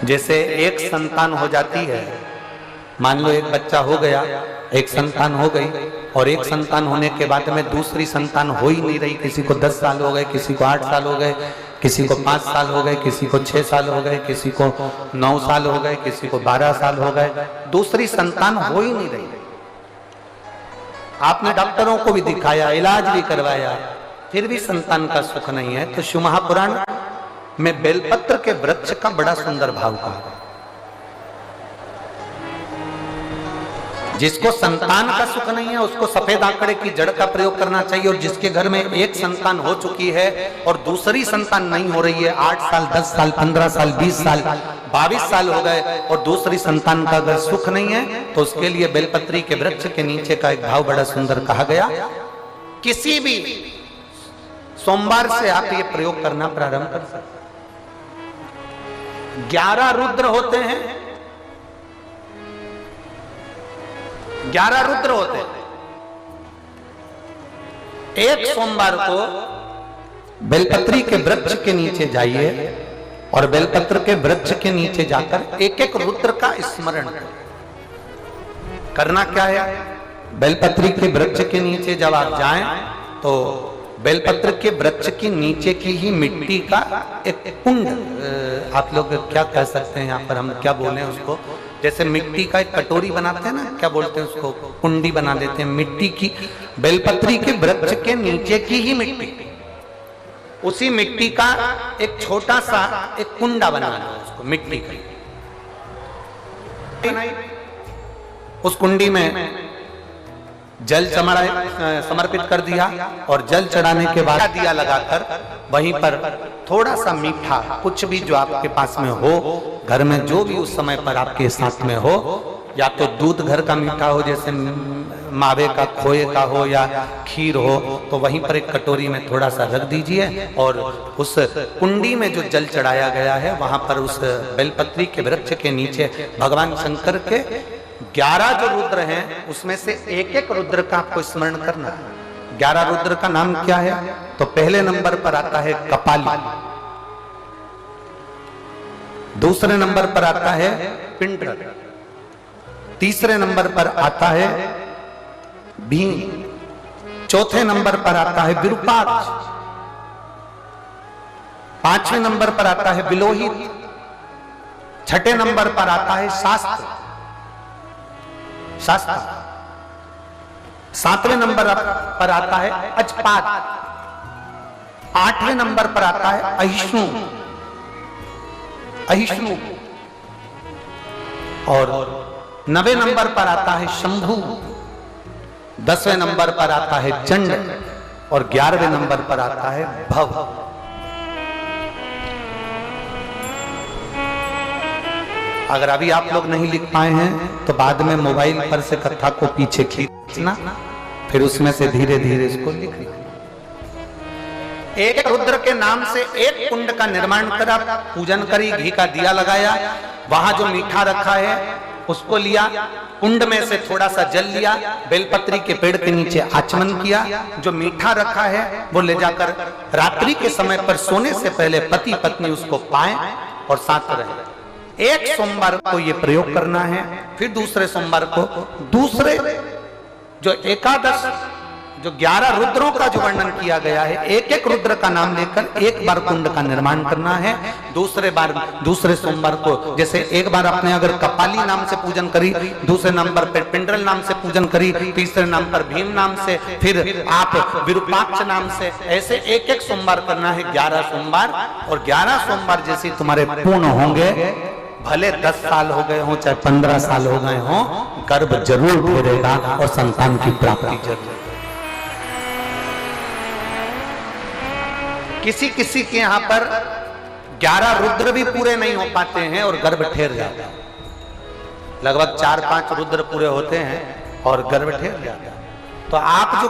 जैसे एक संतान हो जाती है, मान लो एक बच्चा हो गया, एक संतान हो गई, और एक संतान होने के बाद में दूसरी संतान हो ही नहीं रही। किसी को 10 साल हो गए, किसी को 8 साल हो गए, किसी को 5 साल हो गए, किसी को 6 साल हो गए, किसी को 9 साल हो गए, किसी को 12 साल हो गए, दूसरी संतान हो ही नहीं रही। आपने डॉक्टरों को भी दिखाया, इलाज भी करवाया, फिर भी संतान का सुख नहीं है। तो शिव महापुराण में बेलपत्र के वृक्ष का बड़ा सुंदर भाव कहा। जिसको संतान का सुख नहीं है उसको सफेद आंकड़े की जड़ का प्रयोग करना चाहिए। और जिसके घर में एक संतान हो चुकी है और दूसरी संतान नहीं हो रही है, 8 साल, 10 साल, 15 साल, 20 साल, 22 साल हो गए और दूसरी संतान का अगर सुख नहीं है, तो उसके लिए बेलपत्री के वृक्ष के नीचे का एक भाव बड़ा सुंदर कहा गया। किसी भी सोमवार से आप ये प्रयोग करना प्रारंभ कर सकते। 11 रुद्र होते हैं, 11 रुद्र होते हैं। एक सोमवार को बेलपत्री के वृक्ष के नीचे जाइए और बेलपत्र के वृक्ष के नीचे जाकर एक एक रुद्र का स्मरण करें। करना क्या है, बेलपत्री के वृक्ष के नीचे जब आप जाएं तो बेलपत्र के वृक्ष के नीचे की ही मिट्टी का एक कुंड, आप लोग क्या कह सकते हैं, यहाँ पर हम क्या बोले उसको, जैसे मिट्टी का एक कटोरी बनाते हैं ना, क्या बोलते हैं उसको, कुंडी बना देते हैं मिट्टी की। बेलपत्री के वृक्ष के नीचे की ही मिट्टी, उसी मिट्टी का एक छोटा सा एक कुंडा बना लो उसको मिट्टी का। उस कुंडी में जल समर्पित कर दिया और जल चढ़ाने के बाद दिया लगाकर वहीं पर थोड़ा सा मीठा, कुछ भी जो आपके पास में हो, घर में जो भी उस समय पर आपके साथ में हो, या तो दूध घर का मीठा हो जैसे मावे का, खोए का हो या खीर हो, तो वहीं पर एक कटोरी में थोड़ा सा रख दीजिए और उस कुंडी में जो जल चढ़ाया गया है वहां पर उस बेलपत्री के वृक्ष के नीचे भगवान शंकर के 11 जो रुद्र हैं उसमें से एक एक रुद्र का आपको स्मरण करना है। 11 रुद्र का नाम क्या है, तो पहले नंबर पर आता है कपाली, दूसरे नंबर पर आता है पिंडर, तीसरे नंबर पर आता है भीम, चौथे नंबर पर आता है विरूपाक्ष, 5वें नंबर पर आता है बिलोहित, 6ठे नंबर पर आता है शास्त्र, 7वें नंबर पर आता है अजपात, 8वें नंबर पर आता है अहिष्णु, और 9वें नंबर पर आता है शंभु, 10वें नंबर पर आता है चंड और 11वें नंबर पर आता है भव। अगर अभी आप लोग नहीं लिख पाए हैं तो बाद में मोबाइल पर से कथा को पीछे खींचना, फिर उसमें से धीरे धीरे इसको लिखना। एक रुद्र के नाम से एक कुंड का निर्माण करा, पूजन करी, घी का दिया लगाया, वहां जो मीठा रखा है उसको लिया, कुंड में से थोड़ा सा जल लिया, बेलपत्री के पेड़ के नीचे आचमन किया, जो मीठा रखा है वो ले जाकर रात्रि के समय पर सोने से पहले पति पत्नी उसको पाएं और साथ रहें। एक सोमवार को ये प्रयोग करना है, फिर दूसरे सोमवार को दूसरे जो एकादश जो 11 रुद्रों का जो वर्णन किया गया है, एक एक रुद्र का नाम लेकर एक बार कुंड का निर्माण करना है। दूसरे सोमवार को जैसे एक बार आपने अगर कपाली नाम से पूजन करी, दूसरे नंबर पर पिंडरल नाम से पूजन करी, तीसरे नाम पर भीम नाम से, फिर आप विरूपाक्ष नाम से, ऐसे एक एक सोमवार करना है, 11 सोमवार। और 11 सोमवार जैसे तुम्हारे पूर्ण होंगे, भले 10 साल हो गए हो चाहे 15 साल हो गए हो, गर्भ जरूर घेरेगा और संतान की प्राप्ति जरूर। किसी के यहाँ पर 11 रुद्र भी पूरे नहीं हो पाते हैं और गर्भ ठहर जाता है। लगभग 4-5 रुद्र पूरे होते हैं और गर्भ ठहर जाता है। तो आप जो